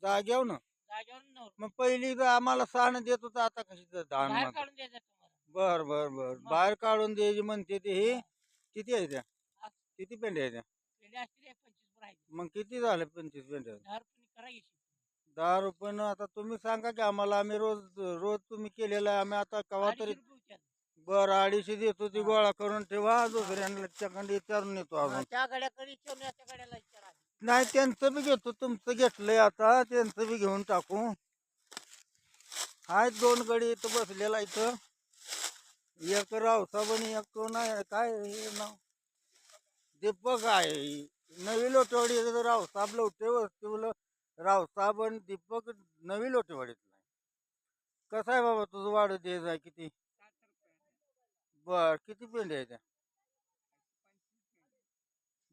जाग्यावर ना जागेवर नव्हतं. मग पहिली तर आम्हाला सहाण देत होतं आता कशी धान बाहेर म्हणतात. काढून द्यायचं तुम्हाला. बर बर बर मग बाहेर काढून द्यायची म्हणते ते हे हा. किती आहे त्या आज किती पेंड्या आहे त्या पेढे असतील 25 राहिले. मग किती झाले 25 पेंड्या 10 रुपये करा की. 10 रुपयानं आता तुम्ही सांगा की आम्हाला आम्ही रोज रोज तुम्ही केलेलं आहे आम्ही आता कवा तरी 250 रुपये होत्यात. बर 250 देतो ती हा. गोळा करून ठेवा दुसऱ्यांना त्याकडे विचारून येतो हा, अजून त्या गड्याकडे विचारून या, त्या गड्याला विचारा आधी. नाही त्यांचं बी घेतो तुमचं घेतलंय आता त्यांचं बी घेऊन टाकू आहेत 2 गडी इथं बसलेला इथं एक रावसाब आणि एक कोण आहे काय हे नाव दीपक आहे नवी लोटेवाडी रावसाब लोटे वस्तीला रावसाब आणि दीपक नवी लोटेवाडीतला आहे. कसं आहे बाबा तुझं वाढ द्यायचं आहे किती बर किती पेंड्या आहे त्या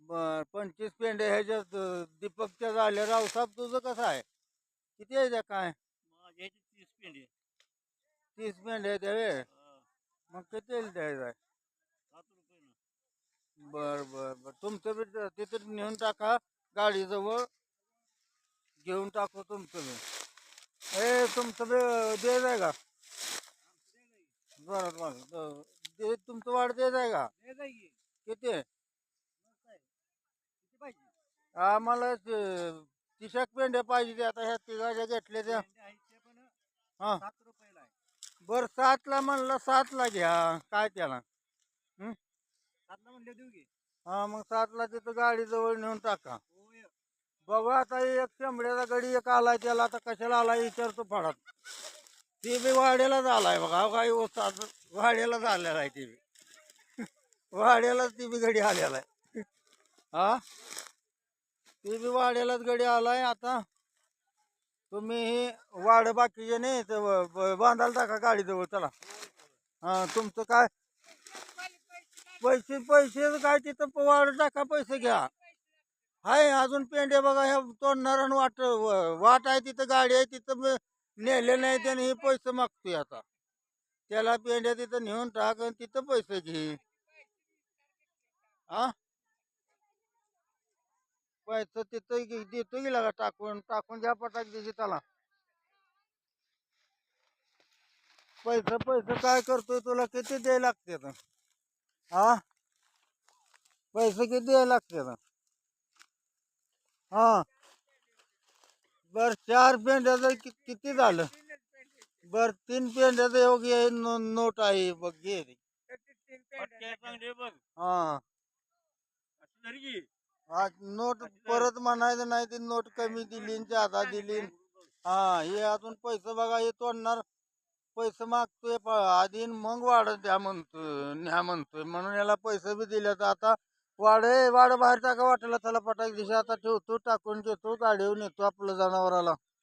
बर 25 पेंड्या ह्याच्यात दीपकच्या झाल्या रावसाब तुझं कसं आहे किती आहे त्या काय माझ्या इथे 30 पेंडे. 30 पेंड्या आहे त्या व्हय? मग किती द्यायचं आहे 7 रुपये ना. बर बर बर तुमचं बी तिथं नेऊन टाका गाडीजवळ घेऊन टाकू तुमचं बी तुमचं बी द्यायचं आहे का बरं बरं ते तुमचं वाढ द्यायचं आहे का दे जा की. किती आहे? मस्त आहे. किती पाहिजे? आम्हाला 30 पेंड्या पाहिजे ते आता ह्या तिघाच्या घेतल्या त्या पेंडे आहेत ते पण हा 7 रुपयाला आहे. बर 7ला म्हणलं 7ला घ्या काय त्याला हं? 7 ला म्हणले देऊ की. हा मग 7ला तिथं गाडीजवळ नेऊन टाका होय. बघा आता एक शेंबड्याचा गडी एक आलाय त्याला आता कशाला आलाय विचारतो फडात ते बी वाड्यालाच आलाय बघा काही वाड्याला झालेला आहे ते बी वाड्यालाच ती बी गडी आलेला आहे हा ते बी वाड्यालाच गडी आलाय आता तुम्ही हे वाड बाकीचे नाही तर बांधायला टाका गाडीजवळ चला हा तुमचं काय पैसे पैसे काय तिथं वाढ टाका पैसे घ्या हाय अजून पेंडे बघा ह्या तोडणार वाट आहे तिथं गाडी आहे तिथं नेले नाही त्याने हे पैसे मागतोय आता त्याला पेंड्या तिथं नेऊन टाक आणि तिथं पैसे घे हा पैसे तिथं देतो गेला का टाकून टाकून घ्या पटाक द्यायची त्याला पैसे पैसे काय करतोय तुला किती द्यायला लागते हा पैसे किती द्यायला लागते हा बर 4 पेंड्याचं किती झालं बर 3 पेंड्याचं योग्य आहे नोट आहे बघ घे पटके चांगले बघ. हा असं तरी की. हा नोट परत म्हणायचं नाही ती नोट कमी दिली न जादा दिली हा हे अजून पैसे बघा हे तोडणार पैसे मागतोय आधी न मग वाढ द्या म्हणतोय न्या म्हणतोय म्हणून याला पैसे बी दिले तर आता वाढ बाहेर टाका वाटेला त्याला पटाक दिशा आता ठेवतो टाकून घेतो गाडीवर नेतो आपलं जनावराला